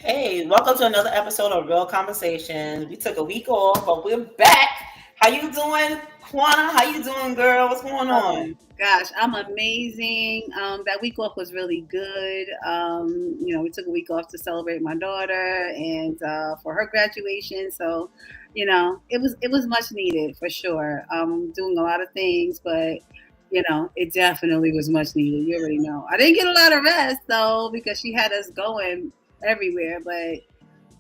Hey, welcome to another episode of Real Conversations. We took a week off, but we're back. How you doing, Juana? How you doing, girl? What's going on? Gosh, I'm amazing. That week off was really good. We took a week off to celebrate my daughter and for her graduation. So, it was much needed for sure. Doing a lot of things, but it definitely was much needed. You already know. I didn't get a lot of rest though because she had us going everywhere, but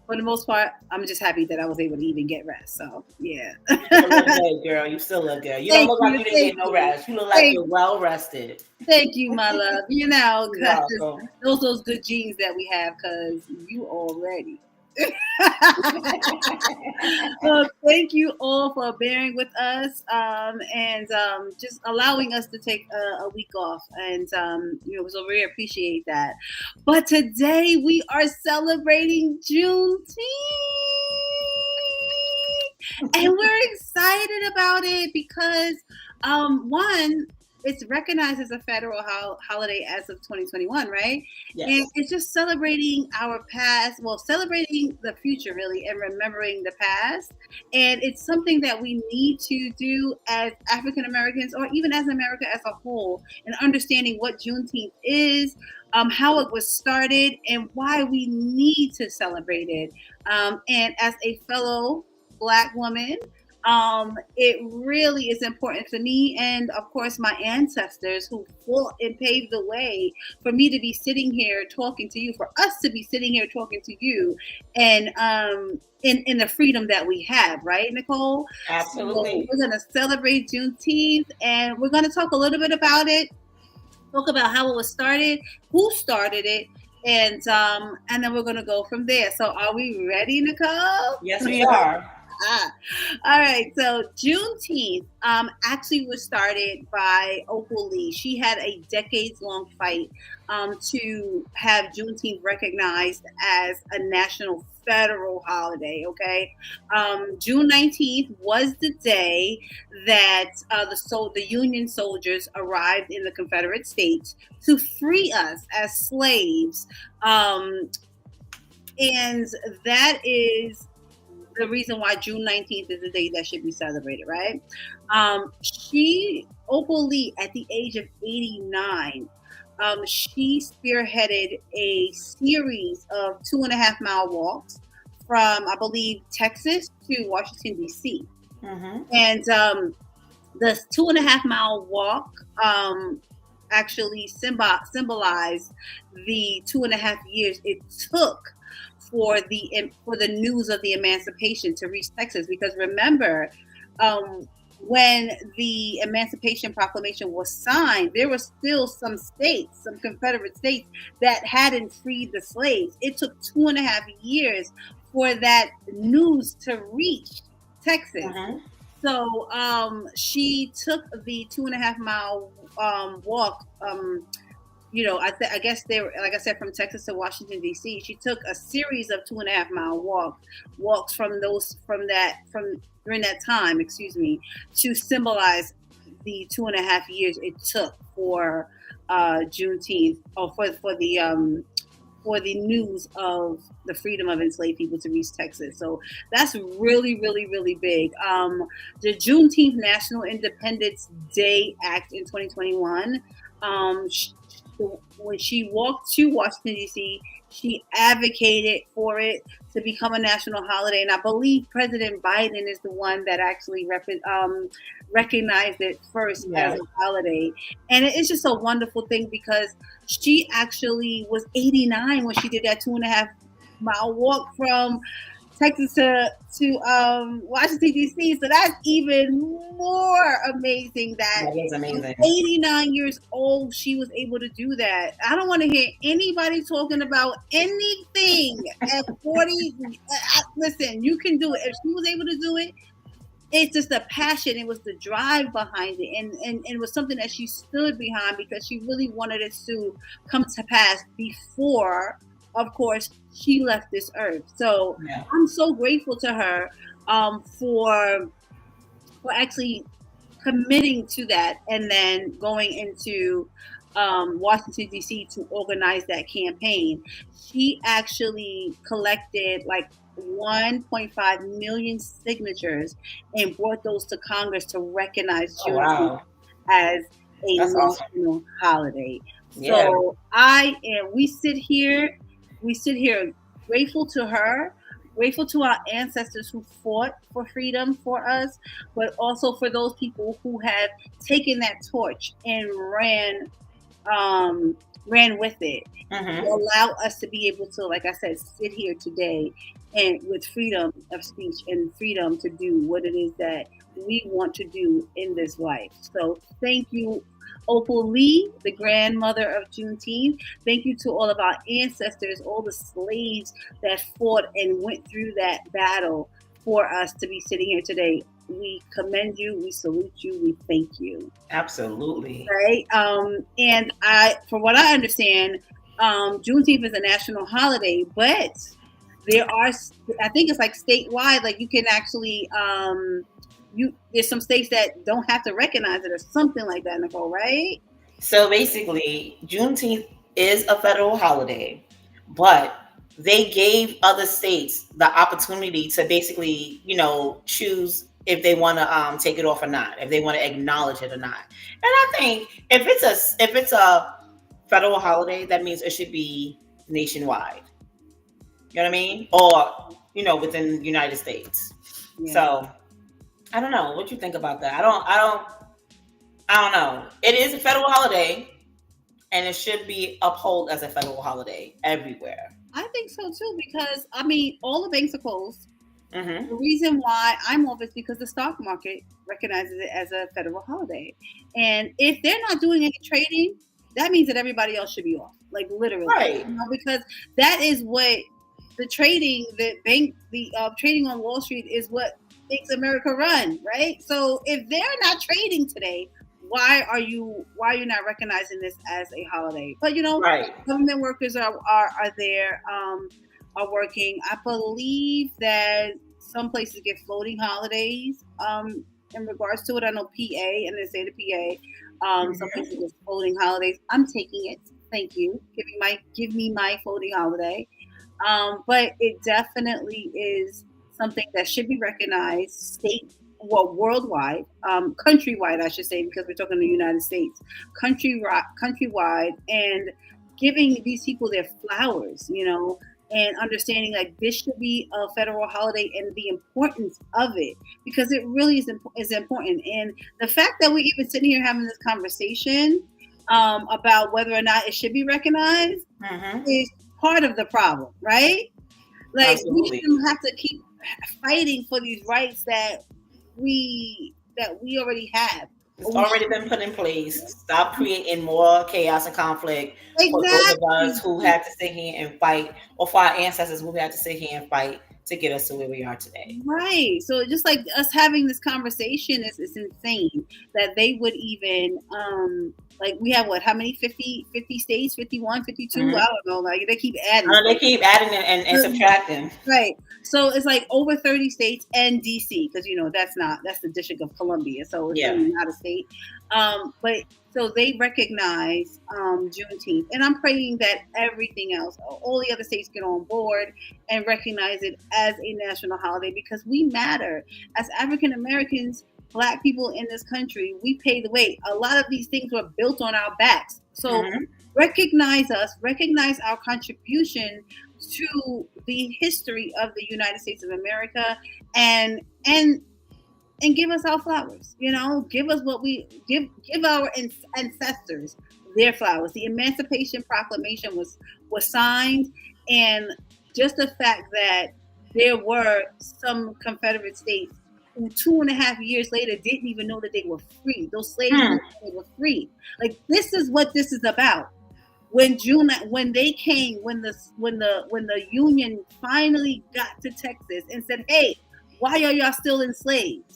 for the most part, I'm just happy that I was able to even get rest. So yeah. You still look good, girl. You still look good. You don't Thank look like you, you didn't thank get no you, rest. You look like thank you're well rested. Thank you, my love. You're Because welcome. those good genes that we have, because you already. Well, thank you all for bearing with us and just allowing us to take a week off. And, so we appreciate that. But today we are celebrating Juneteenth. And we're excited about it because, one, it's recognized as a federal holiday as of 2021, right? Yes. And it's just celebrating our past, well, celebrating the future really, and remembering the past. And it's something that we need to do as African Americans, or even as America as a whole, and understanding what Juneteenth is, how it was started, and why we need to celebrate it. And as a fellow Black woman, it really is important to me and, of course, my ancestors who fought and paved the way for me to be sitting here talking to you, for us to be sitting here talking to you, and in the freedom that we have, right, Nicole? So Absolutely. we're going to celebrate Juneteenth, and we're going to talk a little bit about it, talk about how it was started, who started it, and then we're going to go from there. So are we ready, Nicole? Yes, we are. All right, so Juneteenth actually was started by Opal Lee. She had a decades-long fight to have Juneteenth recognized as a national federal holiday. Okay, June 19th was the day that the Union soldiers arrived in the Confederate States to free us as slaves, and that is the reason why June 19th is the day that should be celebrated, right? Opal Lee, at the age of 89, she spearheaded a series of 2.5 mile walks from, I believe, Texas to Washington, D.C. Mm-hmm. And the 2.5 mile walk actually symbolized the 2.5 years it took for the news of the emancipation to reach Texas. Because remember, when the Emancipation Proclamation was signed, there were still some states, some Confederate states, that hadn't freed the slaves. It took 2.5 years for that news to reach Texas. Mm-hmm. So she took the 2.5 mile walk. I guess they were, like I said, from Texas to Washington D.C. She took a series of 2.5 mile walks from during that time, to symbolize the 2.5 years it took for Juneteenth, or for the news of the freedom of enslaved people to reach Texas. So that's really, really, really big. The Juneteenth National Independence Day Act in 2021, when she walked to Washington, D.C., she advocated for it to become a national holiday. And I believe President Biden is the one that actually recognized it first as a holiday. And it's just a wonderful thing because she actually was 89 when she did that 2.5 mile walk from Texas to Washington, D.C. So that's even more amazing that is amazing. 89 years old, she was able to do that. I don't want to hear anybody talking about anything at 40. Listen, you can do it. If she was able to do it, it's just the passion. It was the drive behind it. And it was something that she stood behind because she really wanted it to come to pass before, of course, she left this earth. So I'm so grateful to her for actually committing to that and then going into Washington, D.C. to organize that campaign. She actually collected like 1.5 million signatures and brought those to Congress to recognize Oh Juneteenth wow, as a that's awesome. national holiday. Yeah. So we sit here grateful to her, grateful to our ancestors who fought for freedom for us, but also for those people who have taken that torch and ran with it to Mm-hmm. allow us to be able to, like I said, sit here today and with freedom of speech and freedom to do what it is that we want to do in this life. So thank you, Opal Lee, the grandmother of Juneteenth. Thank you to all of our ancestors, all the slaves that fought and went through that battle for us to be sitting here today. We commend you, we salute you, we thank you. Absolutely. Right? And from what I understand, Juneteenth is a national holiday, but there are, I think it's like statewide, like you can actually, there's some states that don't have to recognize it or something like that, Nicole, right? So basically, Juneteenth is a federal holiday, but they gave other states the opportunity to basically, choose if they want to take it off or not, if they want to acknowledge it or not. And I think if it's a federal holiday, that means it should be nationwide. You know what I mean? Or within the United States. Yeah. So I don't know. What you think about that? I don't know. It is a federal holiday, and it should be upheld as a federal holiday everywhere. I think so too, because I mean, all the banks are closed. Mm-hmm. The reason why I'm off is because the stock market recognizes it as a federal holiday. And if they're not doing any trading, that means that everybody else should be off, like literally. Right. Because that is what the trading, trading on Wall Street is what makes America run, right? So if they're not trading today, why are you not recognizing this as a holiday? But Right. government workers are there. Are working. I believe that some places get floating holidays in regards to it. I know PA and the state of PA. Some places get floating holidays. I'm taking it. Thank you. Give me my floating holiday. But it definitely is something that should be recognized worldwide, countrywide, I should say, because we're talking the United States, countrywide, and giving these people their flowers, and understanding like this should be a federal holiday and the importance of it, because it really is important. And the fact that we're even sitting here having this conversation about whether or not it should be recognized is part of the problem, right? Like Absolutely. we shouldn't have to keep fighting for these rights that we already have. It's already been put in place. Stop creating more chaos and conflict for those of Exactly. us who had to sit here and fight, or for our ancestors who had to sit here and fight to get us to where we are today. Right. So just like us having this conversation is insane that they would even like we have how many 50 states, 51, 52, I don't know, like they keep adding. They keep adding and subtracting. Right. So it's like over 30 states and DC, because that's the District of Columbia, so it's really not a state. But so they recognize Juneteenth, and I'm praying that everything else, all the other states, get on board and recognize it as a national holiday, because we matter as African Americans, Black people in this country. We pay the way. A lot of these things were built on our backs. So recognize us, recognize our contribution to the history of the United States of America, and give us our flowers. Give us what we give our ancestors their flowers. The Emancipation Proclamation was signed, and just the fact that there were some Confederate states who 2.5 years later didn't even know that they were free. Those slaves they were free. Like, this is what this is about. When they came, when the Union finally got to Texas and said, "Hey, why are y'all still enslaved?"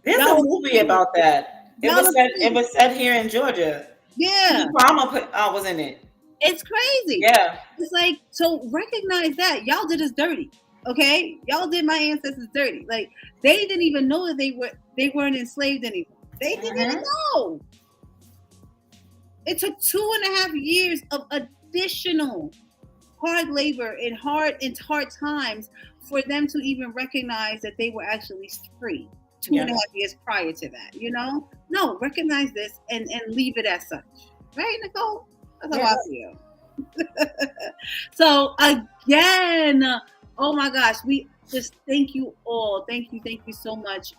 There's a movie about that. It was set here in Georgia. Yeah, Obama was in it. It's crazy. Yeah, it's like, so recognize that y'all did us dirty. Okay, y'all did my ancestors dirty. Like, they didn't even know that they weren't enslaved anymore. They didn't even know. It took 2.5 years of additional hard labor and hard times for them to even recognize that they were actually free. Two and Yeah. a half years prior to that, no, recognize this and leave it as such, right, Nicole? That's how I feel. So again, oh my gosh, we just thank you all. Thank you so much.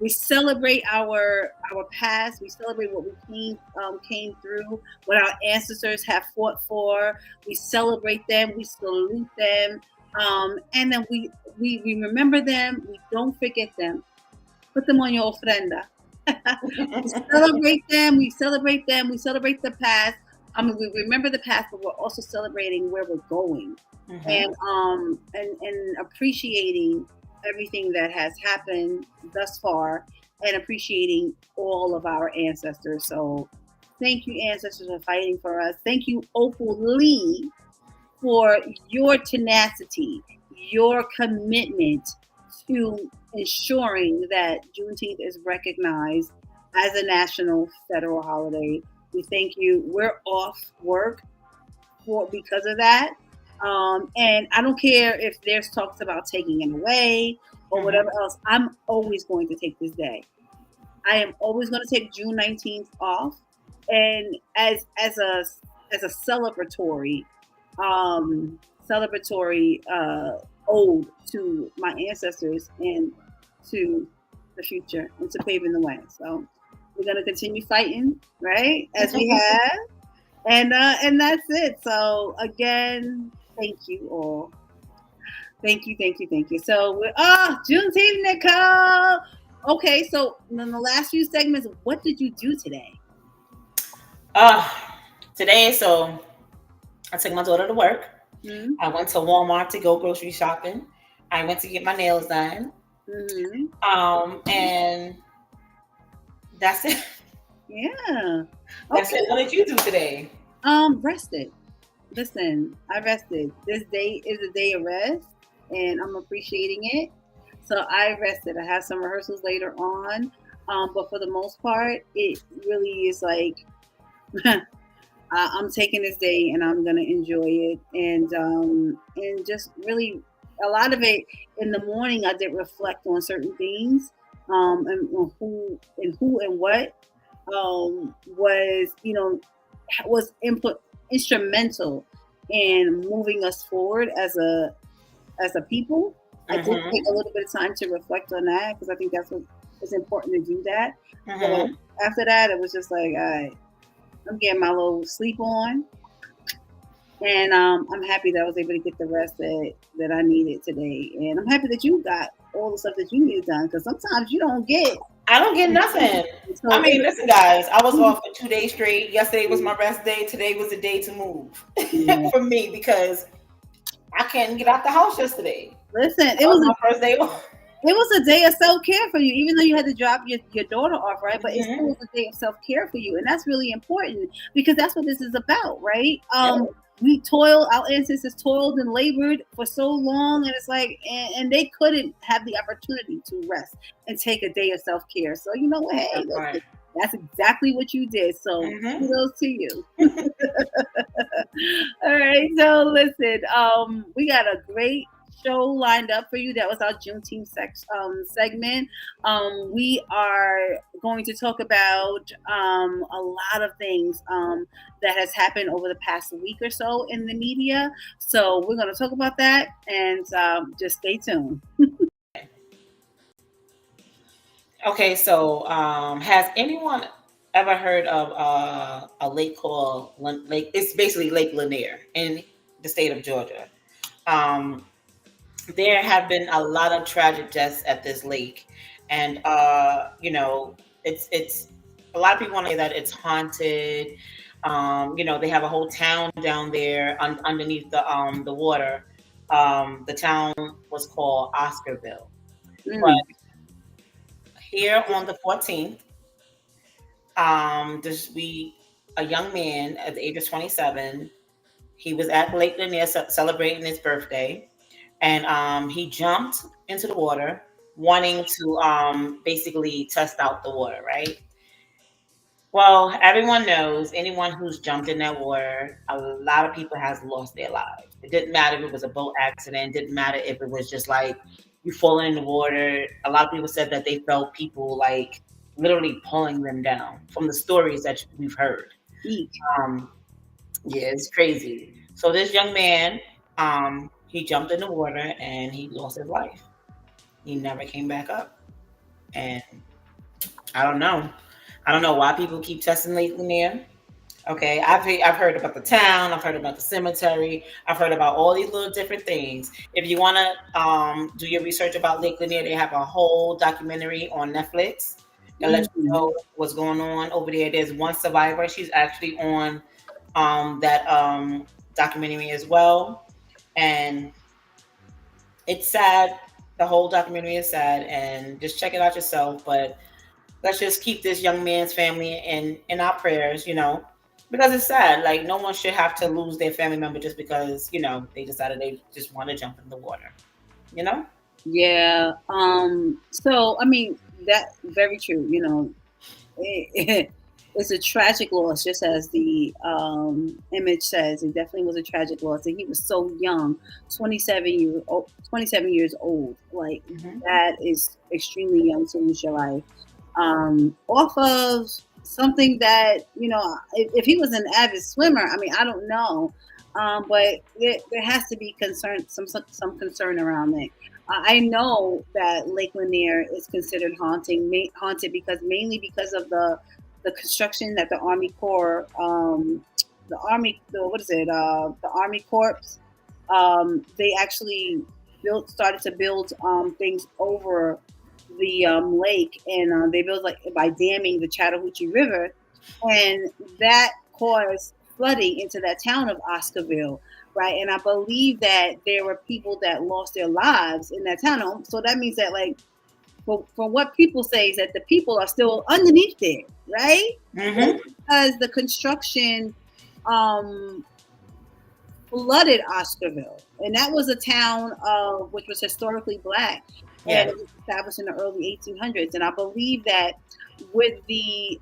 We celebrate our past. We celebrate what we came through, what our ancestors have fought for. We celebrate them. We salute them, and then we remember them. We don't forget them. Put them on your ofrenda. We celebrate them. We celebrate them. We celebrate the past. I mean, we remember the past, but we're also celebrating where we're going, and appreciating everything that has happened thus far, and appreciating all of our ancestors. So, thank you, ancestors, for fighting for us. Thank you, Opal Lee, for your tenacity, your commitment to ensuring that Juneteenth is recognized as a national federal holiday. We thank you. We're off work because of that. And I don't care if there's talks about taking it away or whatever else. I'm always going to take this day. I am always going to take June 19th off, and as a celebratory ode to my ancestors and to the future and to paving the way. So we're gonna continue fighting, right, as we have, and that's it. So again, thank you all. Thank you. So we're Juneteenth, Nicole. Okay, so in the last few segments, what did you do today? Today, so I took my daughter to work. Mm-hmm. I went to Walmart to go grocery shopping. I went to get my nails done. Mm-hmm. And that's it. Yeah. That's it. What did you do today? Rested. Listen, I rested. This day is a day of rest, and I'm appreciating it. So I rested. I have some rehearsals later on, but for the most part, it really is like I'm taking this day and I'm gonna enjoy it, and just really a lot of it in the morning. I did reflect on certain things, and on who and what was instrumental in moving us forward as a people. I did take a little bit of time to reflect on that because I think that's what it's important to do that. So after that, it was just like, all right, I'm getting my little sleep on, and I'm happy that I was able to get the rest that I needed today, and I'm happy that you got all the stuff that you needed done because sometimes you don't get. I don't get nothing. So, I mean, listen, guys, I was off for 2 days straight. Yesterday was my rest day. Today was the day to move for me because I couldn't get out the house yesterday. Listen, it was my first day off. It was a day of self-care for you, even though you had to drop your daughter off, right? But it still was a day of self-care for you. And that's really important because that's what this is about, right? We our ancestors toiled and labored for so long, and it's like, and they couldn't have the opportunity to rest and take a day of self-care. So you know what? Hey, listen, that's exactly what you did. So kudos to you. All right. So listen, we got a great show lined up for you. That was our Juneteenth segment. We are going to talk about a lot of things that has happened over the past week or so in the media. So we're going to talk about that, and just stay tuned. Okay, so has anyone ever heard of a lake called Lake? It's basically Lake Lanier in the state of Georgia. There have been a lot of tragic deaths at this lake, and it's a lot of people want to say that it's haunted. They have a whole town down there underneath the water. The town was called Oscarville. But here on the 14th, a young man at the age of 27, he was at Lake Lanier celebrating his birthday. And he jumped into the water, wanting to basically test out the water, right? Well, everyone knows anyone who's jumped in that water, a lot of people has lost their lives. It didn't matter if it was a boat accident, didn't matter if it was just like you falling in the water. A lot of people said that they felt people like literally pulling them down from the stories that we've heard. Eek. Um, yeah, it's crazy. So this young man, he jumped in the water and he lost his life. He never came back up. And I don't know. I don't know why people keep testing Lake Lanier. Okay, I've heard about the town, I've heard about the cemetery, I've heard about all these little different things. If you want to do your research about Lake Lanier, they have a whole documentary on Netflix that lets you Mhm. know what's going on over there. There's one survivor; she's actually on that documentary as well, and it's sad. The whole documentary is sad, and just check it out yourself. But let's just keep this young man's family in our prayers, because it's sad. Like no one should have to lose their family member just because they decided they just want to jump in the water. You know? Yeah. So I mean, that very true. It's a tragic loss, just as the image says. It definitely was a tragic loss, and he was so young, 27 years old. Like Hmm. that is extremely young to lose your life off of something that if he was an avid swimmer, I mean, I don't know, but there has to be concern, some concern around it. I know that Lake Lanier is considered haunted because mainly because of the construction that the Army Corps, what is it, the Army Corps, they actually started to build things over the lake, and they built like by damming the Chattahoochee River, and that caused flooding into that town of Oscarville, right? And I believe that there were people that lost their lives in that town. So that means that, like, from what people say, is that the people are still underneath there, right? Hmm. Because the construction um, flooded Oscarville, and that was a town which was historically black, and Yeah. it was established in the early 1800s. And I believe that with the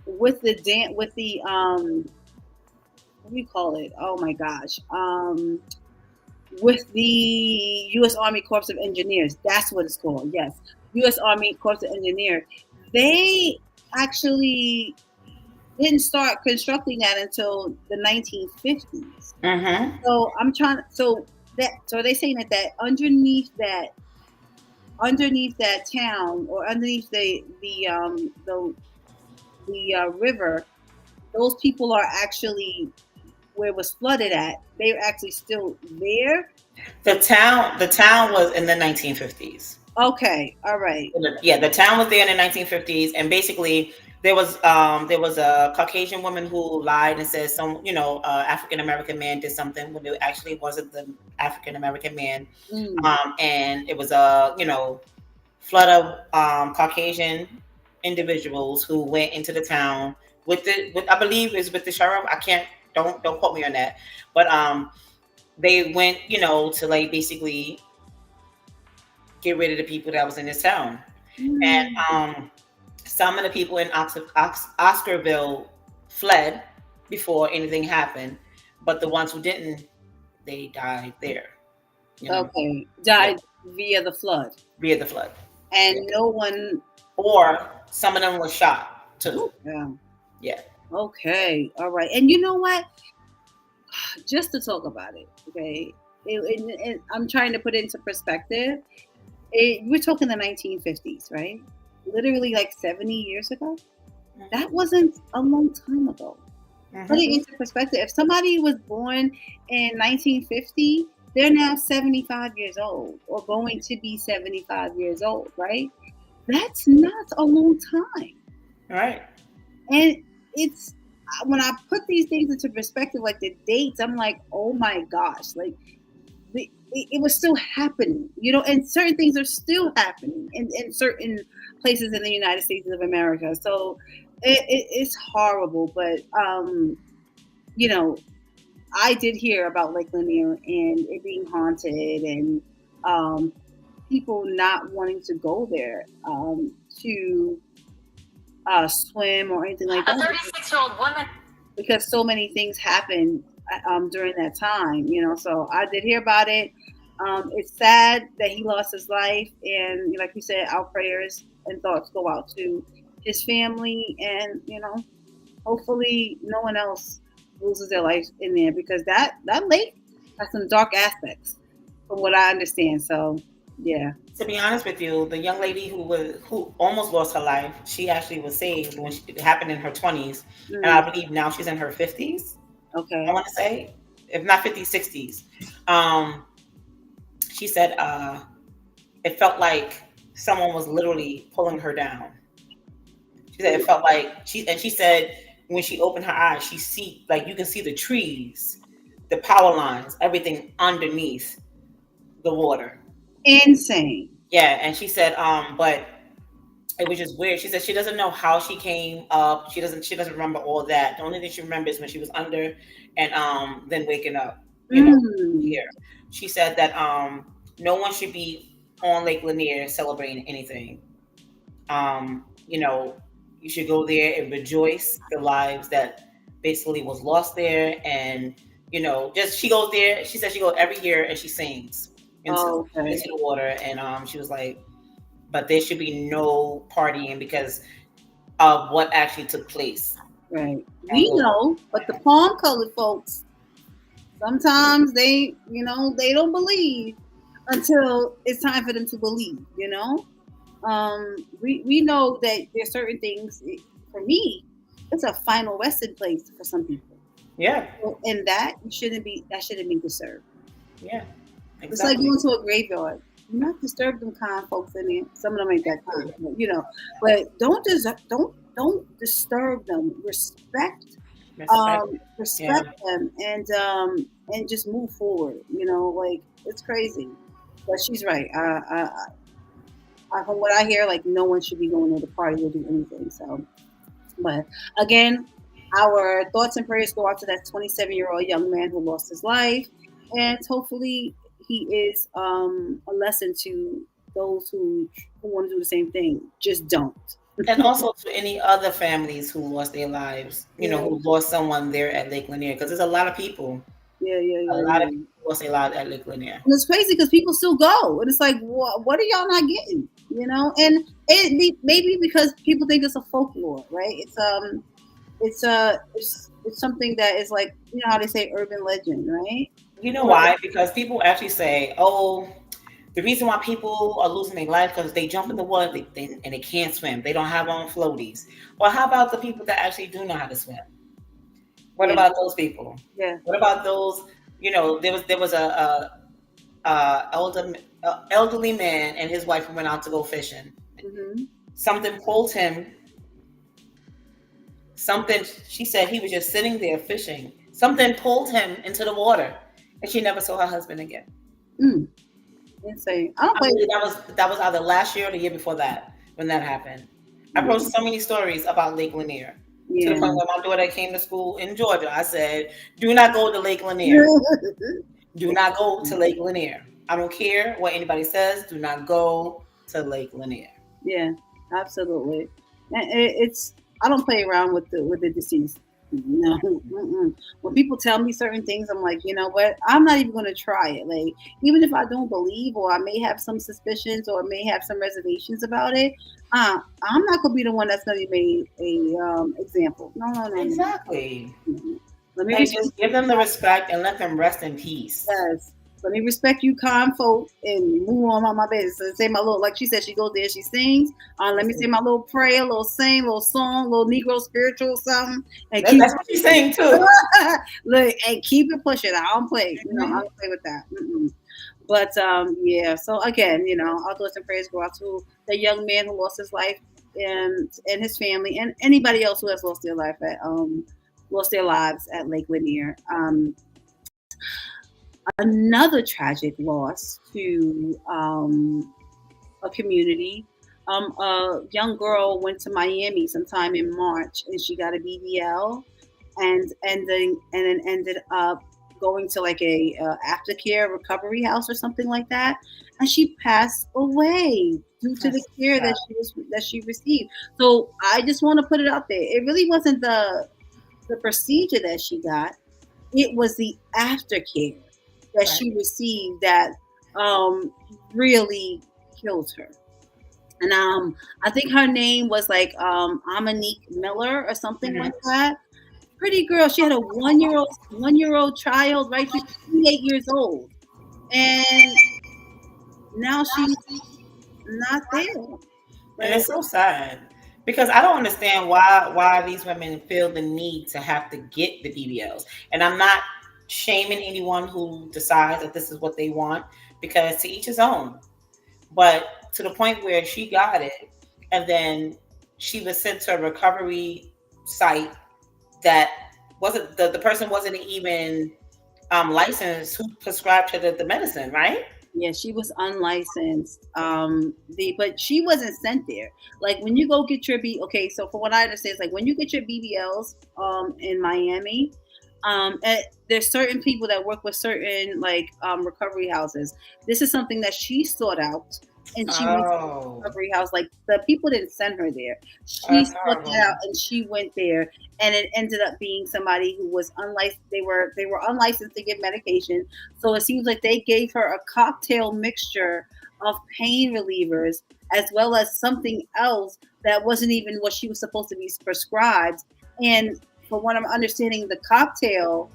what do you call it? Oh my gosh, with the U.S. Army Corps of Engineers, that's what it's called. Yes, U.S. Army Corps of Engineers. They actually didn't start constructing that until the 1950s. Hmm. So I'm trying. So they saying that underneath that town, or underneath the river, those people are actually where it was flooded at. They're actually still there. The town was in the 1950s. Okay, all right. Yeah, the town was there in the 1950s, and basically there was a Caucasian woman who lied and said some African American man did something when it actually wasn't the African American man, Mm. and it was a flood of Caucasian individuals who went into the town with I believe is with the sheriff. I can't don't quote me on that, but they went to like basically get rid of the people that was in this town. And Mm. some of the people in Oscarville fled before anything happened, but the ones who didn't, they died there. Okay, Yeah, died via the flood, via the flood. and Yeah. no one. Or some of them were shot too. Yeah. Yeah. Okay, all right. And you know what? Just to talk about it, okay. I'm trying to put it into perspective. We're talking the 1950s, right? Literally like 70 years ago. That wasn't a long time ago. Put it Hmm. into perspective. If somebody was born in 1950, they're now 75 years old, or going to be 75 years old, right? That's not a long time. All right. And it's when I put these things into perspective, like the dates, I'm like, oh my gosh, like it was still happening, and certain things are still happening in certain places in the United States of America. So it's horrible, but you know, I did hear about Lake Lanier and it being haunted, and um, people not wanting to go there to swim or anything like that. A 36-year-old woman. Because so many things happened during that time, So I did hear about it. It's sad that he lost his life, and like you said, our prayers and thoughts go out to his family, and hopefully no one else loses their life in there, because that lake has some dark aspects, from what I understand. So yeah. To be honest with you, the young lady who almost lost her life, she actually was saved when it happened in her 20s, and I believe now she's in her 50s. Okay. I want to say, if not 50s, 60s. She said it felt like someone was literally pulling her down. She said it felt like she said when she opened her eyes, you can see the trees, the power lines, everything underneath the water. Insane. Yeah, and she said, but it was just weird. She said she doesn't know how she came up. She doesn't remember all that. The only thing she remembers is when she was under and then waking up, here. She said that no one should be on Lake Lanier celebrating anything. You should go there and rejoice the lives that basically was lost there, and just she goes there. She said she goes every year and she sings into the water, and she was like, but there should be no partying because of what actually took place. Right. We know, but the palm colored folks, sometimes they don't believe until it's time for them to believe, we know that there's certain things. For me, it's a final resting place for some people. Yeah. And that shouldn't be disturbed. Yeah. Exactly. It's like going to a graveyard. Do not disturb them kind folks in there. Some of them ain't that kind, but don't disturb them. Respect them, and just move forward. Like, it's crazy. But she's right. From what I hear, like, no one should be going to the party or do anything. So, but again, our thoughts and prayers go out to that 27-year-old young man who lost his life, and hopefully he is a lesson to those who want to do the same thing. Just don't. And also to any other families who lost their lives, who lost someone there at Lake Lanier, because there's a lot of people. Yeah. A lot of people lost their lives at Lake Lanier. And it's crazy because people still go, and it's like, what are y'all not getting? And maybe because people think it's a folklore, right? It's something that is like, how they say urban legend, right? You know why? Because people actually say, oh, the reason why people are losing their life because they jump in the water and they can't swim. They don't have on floaties. Well, how about the people that actually do know how to swim? What about those people? Yeah. What about those? There was a elderly man and his wife went out to go fishing. Mm-hmm. Something pulled him. She said he was just sitting there fishing. Something pulled him into the water, and she never saw her husband again. Insane. I believe that was either last year or the year before that when that happened. I wrote so many stories about Lake Lanier. Yeah. To the point where my daughter came to school in Georgia. I said, do not go to Lake Lanier. Do not go to Lake Lanier. I don't care what anybody says. Do not go to Lake Lanier. Yeah, absolutely. I don't play around with the deceased. No. When people tell me certain things, I'm like, you know what? I'm not even going to try it. Like, even if I don't believe, or I may have some suspicions, or may have some reservations about it, I'm not going to be the one that's going to be made a example. No. Exactly. Let me just give them the respect and let them rest in peace. Yes. Let me respect you, calm folk, and move on about my business. So say my little, like she said, she goes there, she sings. Let me say my little prayer, little sing, little song, little Negro spiritual something. And that's what she's saying too. Look, and keep it pushing. I don't play. I don't play with that. But yeah. So again, our thoughts and prayers go out to the young man who lost his life, and his family, and anybody else who has lost their lives at Lake Lanier. Another tragic loss to a community. A young girl went to Miami sometime in March, and she got a BBL, and then ended up going to like a aftercare recovery house or something like that, and she passed away due to the That's care sad. that she received. So I just want to put it out there. It really wasn't the procedure that she got; it was the aftercare that Right. she received that um, really killed her. And I think her name was like Amanique Miller or something like Mhm. that. Pretty girl. She had a 1 year old child, right? She's 28 years old, and now she's not there. And Like, it's so sad because I don't understand why these women feel the need to have to get the BBLs. And I'm not shaming anyone who decides that this is what they want, because to each his own. But to the point where she got it, and then she was sent to a recovery site that wasn't, the person wasn't even licensed who prescribed her the medicine, right? yeah, she was unlicensed. But she wasn't sent there. Like when you go get your okay, so for what I understand, it's like when you get your BBLs in Miami, there's certain people that work with certain like recovery houses. This is something that she sought out, and she went to the Oh, recovery house. Like the people didn't send her there. She that's sought that out, horrible. and she went there, and it ended up being somebody who was unlicensed. They were unlicensed to give medication, so it seems like they gave her a cocktail mixture of pain relievers as well as something else that wasn't even what she was supposed to be prescribed. And from what I'm understanding, the cocktail,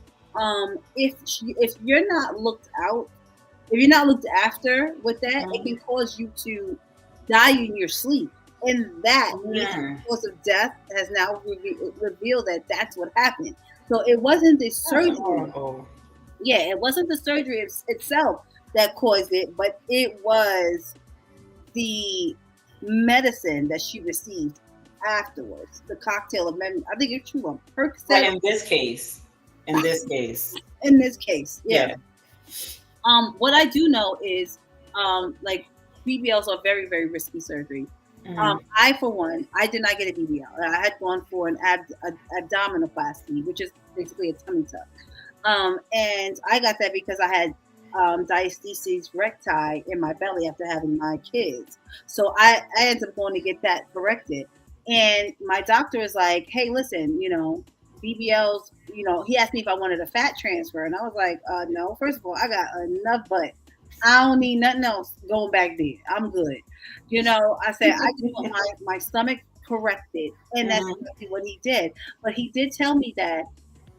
if you're not looked out, if you're not looked after with that, it can Mhm. cause you to die in your sleep. And that being Mm, the cause of death has now revealed that that's what happened. So it wasn't the that's surgery, horrible. yeah, it wasn't the surgery itself that caused it, but it was the medicine that she received afterwards. The cocktail of I think it's true on But Percocet in this case, in this case. Yeah. yeah. What I do know is like BBLs are very, very risky surgery. Hmm. I, for one, I did not get a BBL. I had gone for an abdominoplasty, which is basically a tummy tuck. And I got that because I had diastasis recti in my belly after having my kids. So I ended up going to get that corrected. And my doctor was like, hey, listen, BBLs, he asked me if I wanted a fat transfer. And I was like, no, first of all, I got enough butt. I don't need nothing else going back there. I'm good. I said, I just want my stomach corrected. And that's Hmm. exactly what he did. But he did tell me that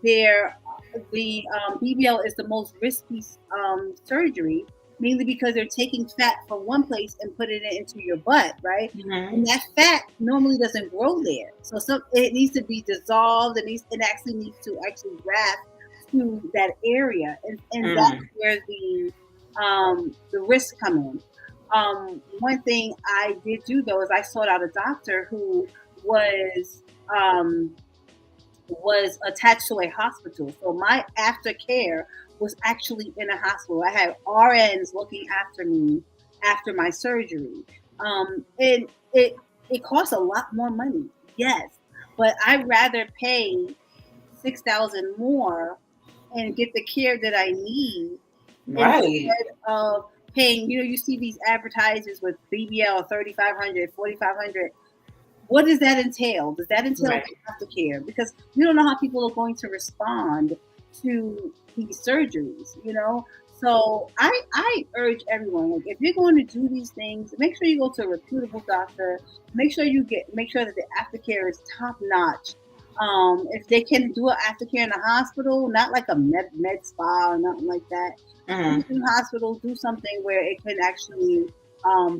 there the BBL is the most risky surgery, mainly because they're taking fat from one place and putting it into your butt, right? Hmm. And that fat normally doesn't grow there, so it needs to be dissolved. It actually needs to actually graft to that area, and that's Mm. where the risks come in. One thing I did do though is I sought out a doctor who was um, was attached to a hospital. So my aftercare was actually in a hospital. I had RNs looking after me after my surgery. And it costs a lot more money, yes, but I'd rather pay 6,000 more and get the care that I need Right. instead of paying. You see these advertisements with BBL 3,500, 4,500. What does that entail? Does that entail Right. the aftercare? Because we don't know how people are going to respond to these surgeries. So I urge everyone, like if you're going to do these things, make sure you go to a reputable doctor. Make sure that the aftercare is top notch. If they can do an aftercare in a hospital, not like a med spa or nothing like that. Hmm. In hospital, do something where it can actually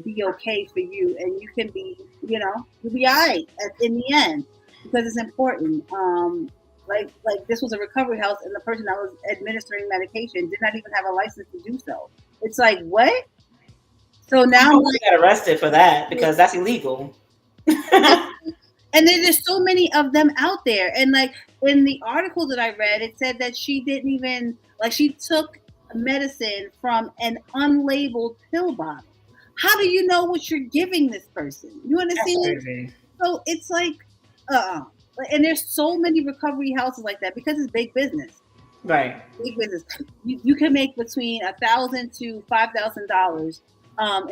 be okay for you, and you can be, you'll be all right in the end, because it's important. Like this was a recovery house, and the person that was administering medication did not even have a license to do so. It's like what? So You now I'm hope they like, got arrested for that because that's illegal. and there's so many of them out there, and like in the article that I read, it said that she didn't even like she took medicine from an unlabeled pill bottle. How do you know what you're giving this person? You That's understand? crazy. So it's like, uh, and there's so many recovery houses like that because it's big business. Right. Big business. You can make between $1,000 to $5,000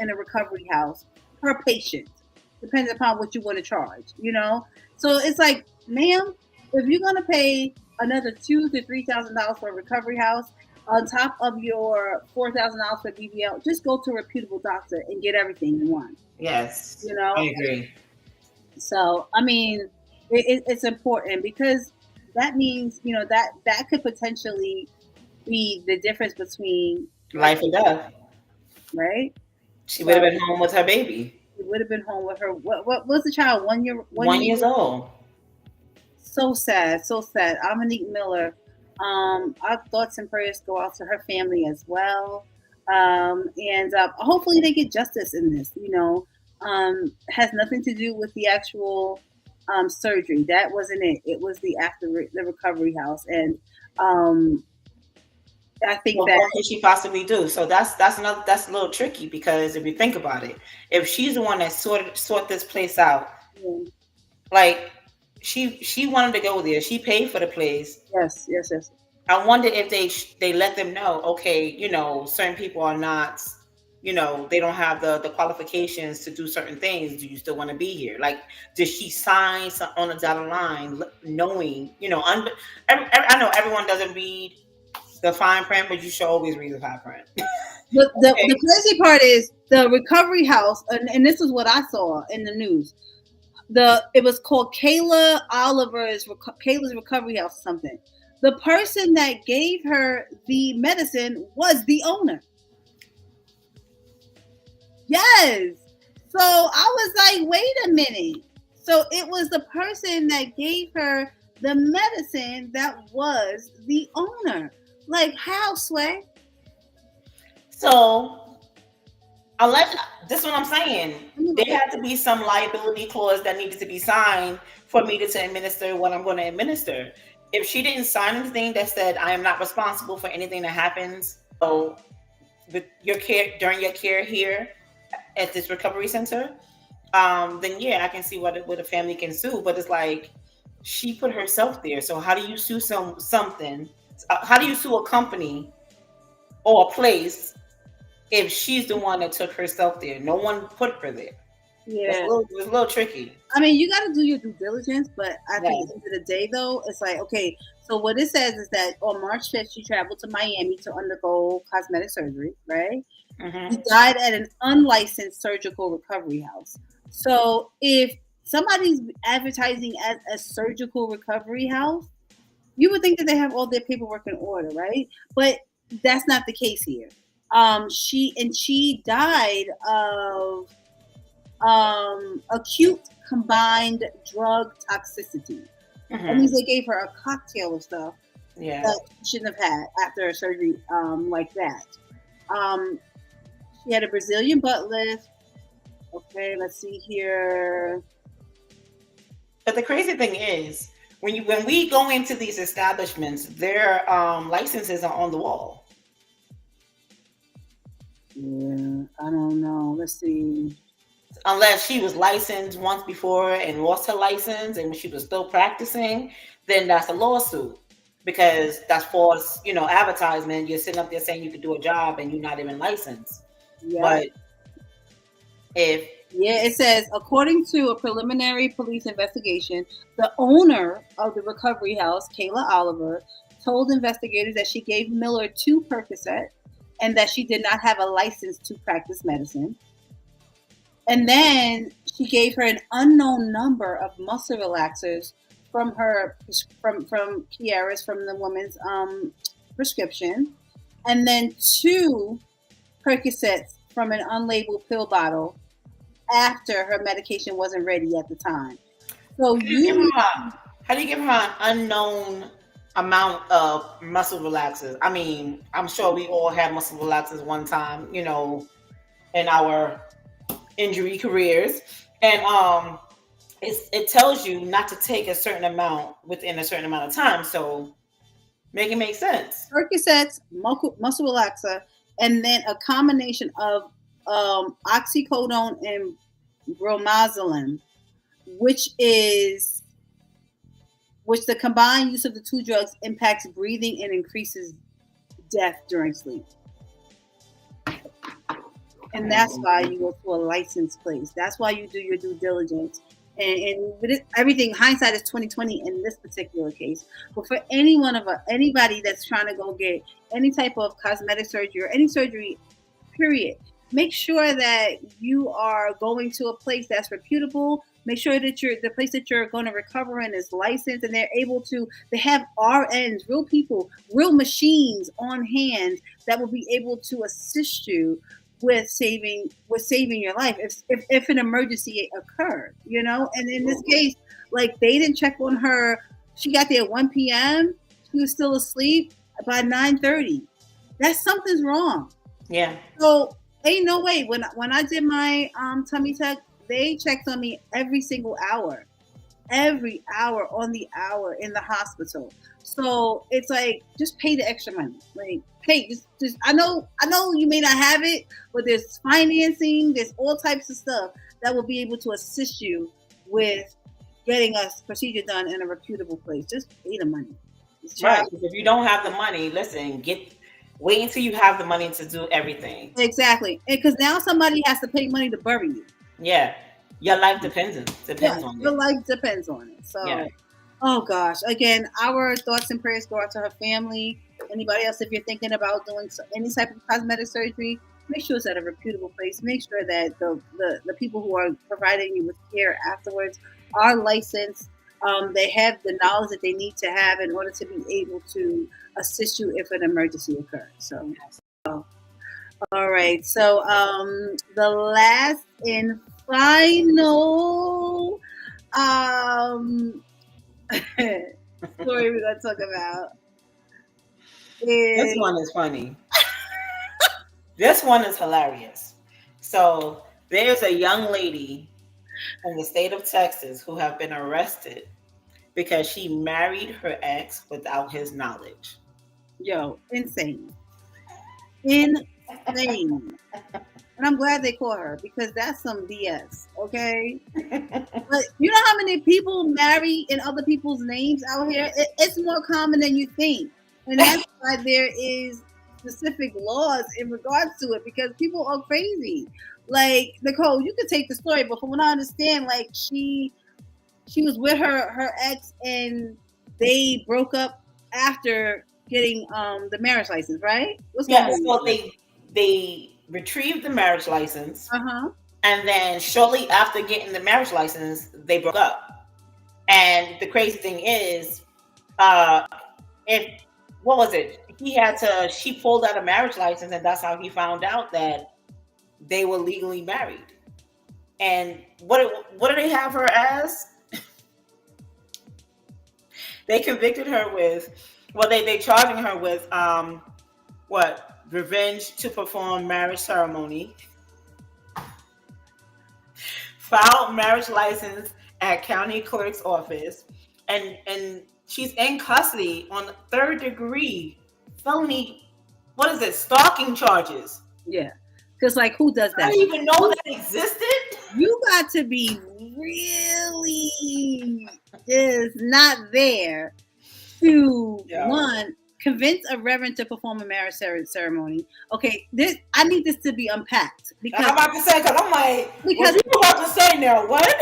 in a recovery house per patient, depending upon what you want to charge. So it's like, ma'am, if you're gonna pay another $2,000 to $3,000 for a recovery house on top of your $4,000 for BBL, just go to a reputable doctor and get everything you want. Yes, You I know, agree. so I mean, it's important because that means that could potentially be the difference between life Life and and death, death. right? She would have So been home with her baby. she would have been home with her. What was the child? 1 year. 1 year. 1 years old. So sad. So sad. Dominique Miller. Our thoughts and prayers go out to her family as well. And hopefully they get justice in this. Has nothing to do with the actual surgery. That wasn't it. It was the the recovery house, and um, I think Well, that. what could she possibly do? So that's a little tricky because if you think about it, if she's the one that sort this place out, Yeah. like she wanted to go there, she paid for the place. Yes, yes, yes. I wonder if they let them know, okay, certain people are not, they don't have the qualifications to do certain things. Do you still want to be here? Like, did she sign on the dotted line, knowing, I know everyone doesn't read the fine print, but you should always read the fine print. But Okay. the crazy part is the recovery house, and this is what I saw in the news. It was called Kayla's recovery house or something. The person that gave her the medicine was the owner. Yes. So I was like, wait a minute. So it was the person that gave her the medicine that was the owner. Like, how, Sway? So unless this is what I'm saying, there had to be some liability clause that needed to be signed for me to administer what I'm going to administer. If she didn't sign anything that said I am not responsible for anything that happens, so with your care during your care here at this recovery center, then yeah, I can see what a family can sue. But it's like she put herself there. So how do you sue something? How do you sue a company or a place if she's the one that took herself there? No one put her there. Yeah. It's a little tricky. I mean, you got to do your due diligence, but at Yeah. the end of the day, though, it's like, okay, so what it says is that on March 5th, she traveled to Miami to undergo cosmetic surgery, right? Mm-hmm. She died at an unlicensed surgical recovery house. So if somebody's advertising as a surgical recovery house, you would think that they have all their paperwork in order, right? But that's not the case here. She died of acute combined drug toxicity. Mm-hmm. That means they gave her a cocktail of stuff Yeah. that she shouldn't have had after a surgery like that. She had a Brazilian butt lift. Okay, let's see here. But the crazy thing is, when we go into these establishments, their licenses are on the wall. Yeah, I don't know. Let's see. Unless she was licensed once before and lost her license, and she was still practicing, then that's a lawsuit because that's false, advertisement. You're sitting up there saying you could do a job and you're not even licensed. Yeah. But it says, according to a preliminary police investigation, the owner of the recovery house, Kayla Oliver, told investigators that she gave Miller 2 Percocet and that she did not have a license to practice medicine. And then she gave her an unknown number of muscle relaxers from Kiara's, from the woman's prescription, and then 2 Percocets from an unlabeled pill bottle after her medication wasn't ready at the time. So how do you give her an unknown amount of muscle relaxers? I mean, I'm sure we all had muscle relaxers one time, in our injury careers, and it tells you not to take a certain amount within a certain amount of time. So make it make sense. Percocets, muscle relaxer, and then a combination of oxycodone and bromozolam, which is which the combined use of the two drugs impacts breathing and increases death during sleep. And that's why you go to a licensed place. That's why you do your due diligence. And everything, hindsight is 2020 in this particular case. But for anybody that's trying to go get any type of cosmetic surgery or any surgery, period, make sure that you are going to a place that's reputable. Make sure that the place that you're going to recover in is licensed, and they have RNs, real people, real machines on hand that will be able to assist you with saving your life if an emergency occurred, And in this case, like, they didn't check on her. She got there at 1 p.m. She was still asleep by 9:30. Something's wrong. Yeah. So ain't no way. When I did my tummy tuck, they checked on me every single hour. Every hour on the hour in the hospital. So it's like, just pay the extra money. Like, hey, just I know you may not have it, but there's financing, there's all types of stuff that will be able to assist you with getting a procedure done in a reputable place. Just pay the money. Right. If you don't have the money, listen, wait until you have the money to do everything. Exactly. Because now somebody has to pay money to bury you. Yeah. Your life depends on it. Your life depends on it. So, yeah. Oh gosh. Again, our thoughts and prayers go out to her family. Anybody else, if you're thinking about doing any type of cosmetic surgery, make sure it's at a reputable place. Make sure that the people who are providing you with care afterwards are licensed. They have the knowledge that they need to have in order to be able to assist you if an emergency occurs. So, all right. So, the last and final story we're gonna talk about this one is funny. This one is hilarious. So there's a young lady in the state of Texas who have been arrested because she married her ex without his knowledge. Yo, insane. Insane. And I'm glad they caught her, because that's some BS, okay? But you know how many people marry in other people's names out here? It's more common than you think. And that's why there is specific laws in regards to it, because people are crazy. Like, Nicole, you could take the story, but from what I understand, like, she was with her ex and they broke up after getting the marriage license, right? So they retrieved the marriage license, and then shortly after getting the marriage license, they broke up. And the crazy thing is, she pulled out a marriage license, and that's how he found out that they were legally married. And what do they have her as? They convicted her with, they charging her with revenge to perform marriage ceremony, filed marriage license at county clerk's office, and she's in custody on 3rd-degree felony. What is it? Stalking charges. Yeah, because like, who does that? I didn't even know that existed. You got to be really just not there to one. Convince a reverend to perform a marriage ceremony. Okay, I need this to be unpacked, because I'm about to say, because I'm like, because you about to say now, what?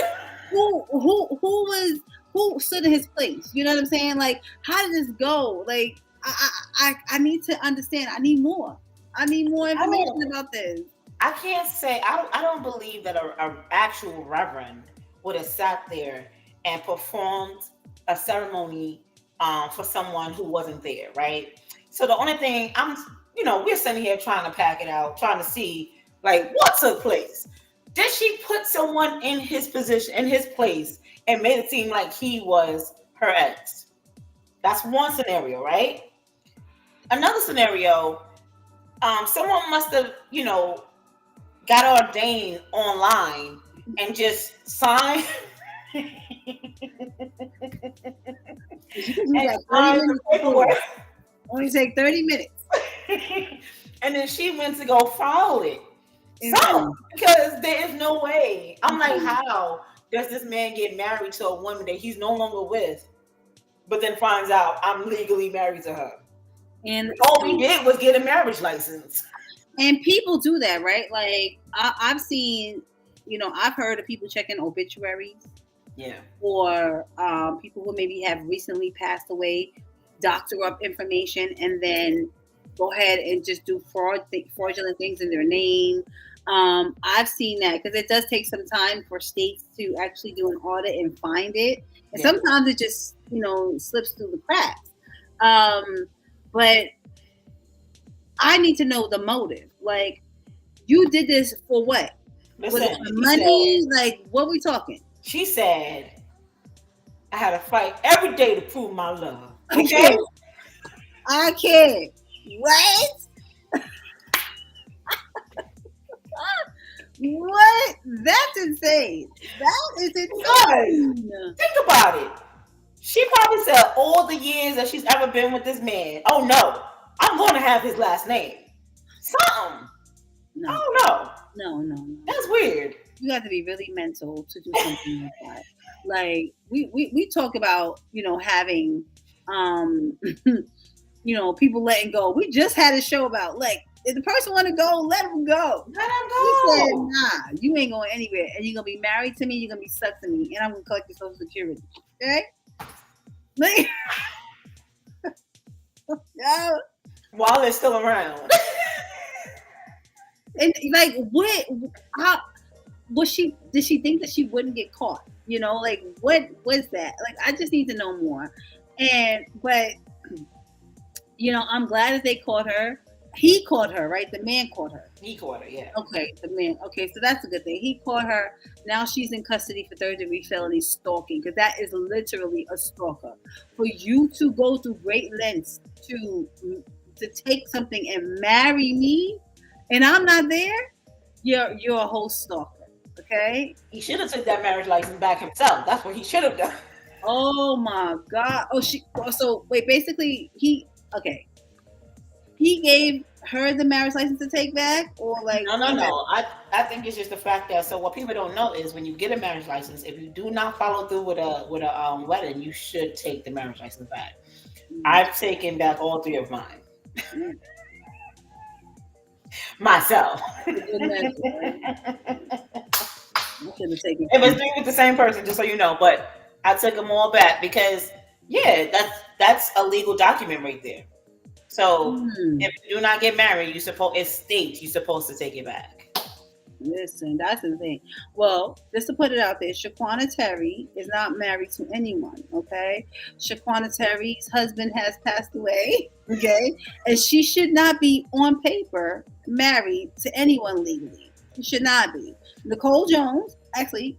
Who stood in his place? You know what I'm saying? Like, how did this go? Like, I need to understand. I need more information about this. I can't say. I don't believe that a actual reverend would have sat there and performed a ceremony for someone who wasn't there, right? So the only thing we're sitting here trying to pack it out, trying to see, like, what took place. Did she put someone in his position, in his place, and made it seem like he was her ex? That's one scenario, right? Another scenario, someone must have, got ordained online and just signed. Only take 30 minutes. And then she went to go file it. So, because there is no way. I'm like, how does this man get married to a woman that he's no longer with? but then finds out I'm legally married to her. And All we did was get a marriage license. And people do that, right? Like I've seen, I've heard of people checking obituaries. Yeah. Or people who maybe have recently passed away, doctor up information, and then go ahead and just do fraudulent things in their name. I've seen that because it does take some time for states to actually do an audit and find it. And sometimes it just, slips through the cracks. But I need to know the motive. Like, you did this for what? Listen, was it for money? Like, what we talking? She said, I had to fight every day to prove my love. Okay? I can't. What? What? That's insane. That is insane. Think about it. She probably said all the years that she's ever been with this man, oh no, I'm going to have his last name. Something. No. I don't know. No. That's weird. You have to be really mental to do something like that. Like we talk about, having people letting go. We just had a show about, like, if the person want to go, let them go. Let them go. He said, nah, you ain't going anywhere, and you're gonna be married to me. You're gonna be stuck to me, and I'm gonna collect your Social Security. Okay? Like, no. While they're still around. And like, what? How was she? Did she think that she wouldn't get caught? Like, what was that? Like, I just need to know more. But I'm glad that they caught her. He caught her, right? The man caught her. He caught her, yeah. Okay, the man. Okay, so that's a good thing. He caught her. Now she's in custody for third-degree felony stalking, because that is literally a stalker. For you to go through great lengths to take something and marry me, and I'm not there, you're a whole stalker. Okay? He should have took that marriage license back himself. That's what he should have done. Oh my God. So wait, basically he gave her the marriage license to take back, or like no. I think it's just the fact that, so what people don't know is, when you get a marriage license, if you do not follow through with a wedding, you should take the marriage license back. I've taken back all 3 of mine. Myself. It was 3 with the same person, just so you know, but I took them all back because, that's a legal document right there. So if you do not get married, it states you're supposed to take it back. Listen, that's the thing. Well, just to put it out there, Shaquana Terry is not married to anyone, okay? Shaquana Terry's husband has passed away, okay? And she should not be, on paper, married to anyone legally. She should not be. Nicole Jones, actually,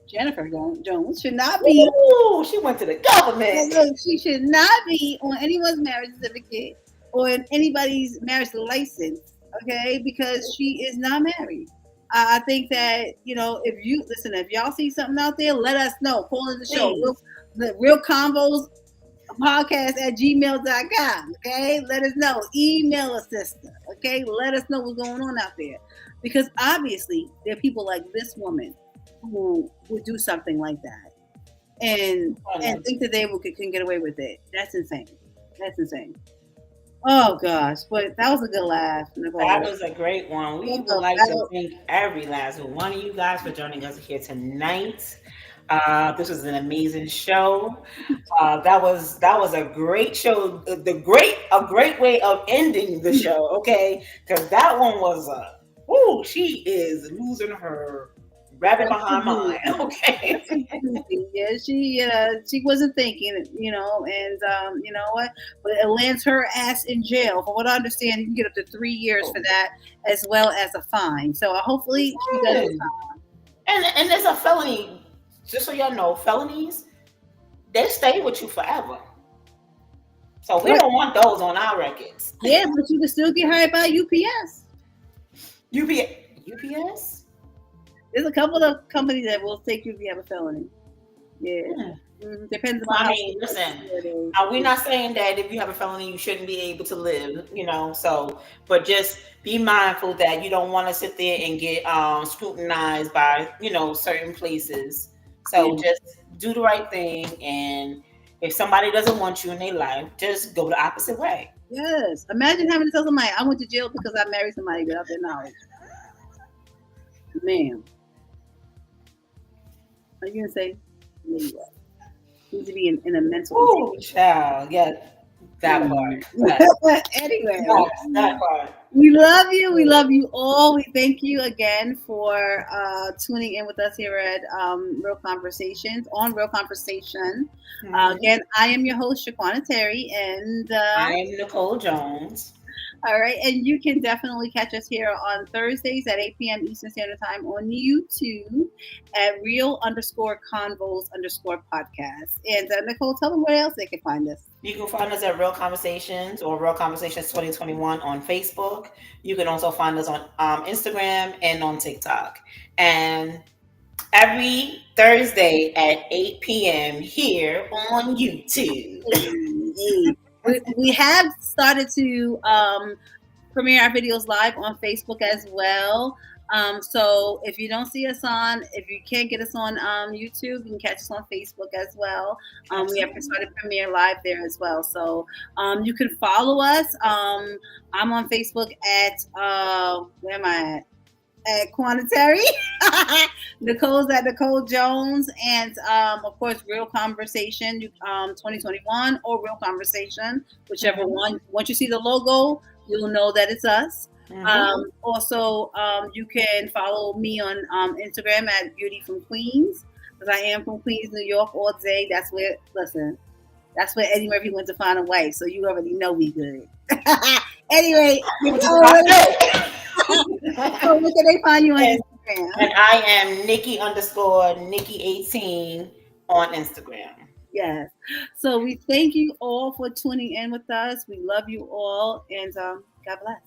Jennifer Jones should not be. Ooh, she went to the government. She should not be on anyone's marriage certificate or in anybody's marriage license, okay? Because she is not married. I think that, if y'all see something out there, let us know. Call in the show. Real Convos podcast at gmail.com, okay? Let us know. Email us, sister, okay? Let us know what's going on out there. Because obviously, there are people like this woman who would do something like that and think that they can get away with it. That's insane. Oh gosh, but that was a good laugh, Nicole. That was a great one. We would like to thank every last one of you guys for joining us here tonight. This was an amazing show. That was a great show. A great way of ending the show. Okay, because that one was she is losing her rabbit behind mine. Okay. Yeah, she wasn't thinking, and you know what? But it lands her ass in jail. From what I understand, you can get up to 3 years for that, as well as a fine. So hopefully she does time. And there's a felony. Just so y'all know, felonies, they stay with you forever. So we don't want those on our records. Yeah, but you can still get hired by UPS. UPS? There's a couple of companies that will take you if you have a felony. Yeah. Depends on listen, we're not saying that if you have a felony, you shouldn't be able to live, but just be mindful that you don't want to sit there and get scrutinized by, certain places. So just do the right thing and If somebody doesn't want you in their life, just go the opposite way. Yes. Imagine having to tell somebody I went to jail because I married somebody without their knowledge. Ma'am. Are you gonna say? Yeah, you are. Needs to be in a mental. Oh, child. Yeah, that part. Yes. Anyway, Yes, that part. we love you. We love you all. We thank you again for tuning in with us here at Real Conversations on Real Conversation. Again, I am your host, Shaquana Terry, and I am Nicole Jones. all right, and you can definitely catch us here on Thursdays at 8 p.m. Eastern Standard Time on YouTube at real_convos_podcast. And Nicole, tell them where else they can find us. You can find us at Real Conversations or Real Conversations 2021 on Facebook. You can also find us on Instagram and on TikTok. And every Thursday at 8 p.m. here on YouTube. We have started to premiere our videos live on Facebook as well. So if you don't see us if you can't get us on YouTube, you can catch us on Facebook as well. We have started premiere live there as well. So you can follow us. I'm on Facebook at, where am I at Quantitary. Nicole's at Nicole Jones, and of course Real Conversation 2021 or Real Conversation, whichever one. Once you see the logo, you'll know that it's us. Also, you can follow me on Instagram at Beauty from Queens, because I am from Queens, New York all day. That's where Eddie Murphy went to find a wife, so you already know we good. Anyway, so where can they find you on Instagram? And I am Nikki_Nikki18 on Instagram. Yes. So we thank you all for tuning in with us. We love you all, and God bless.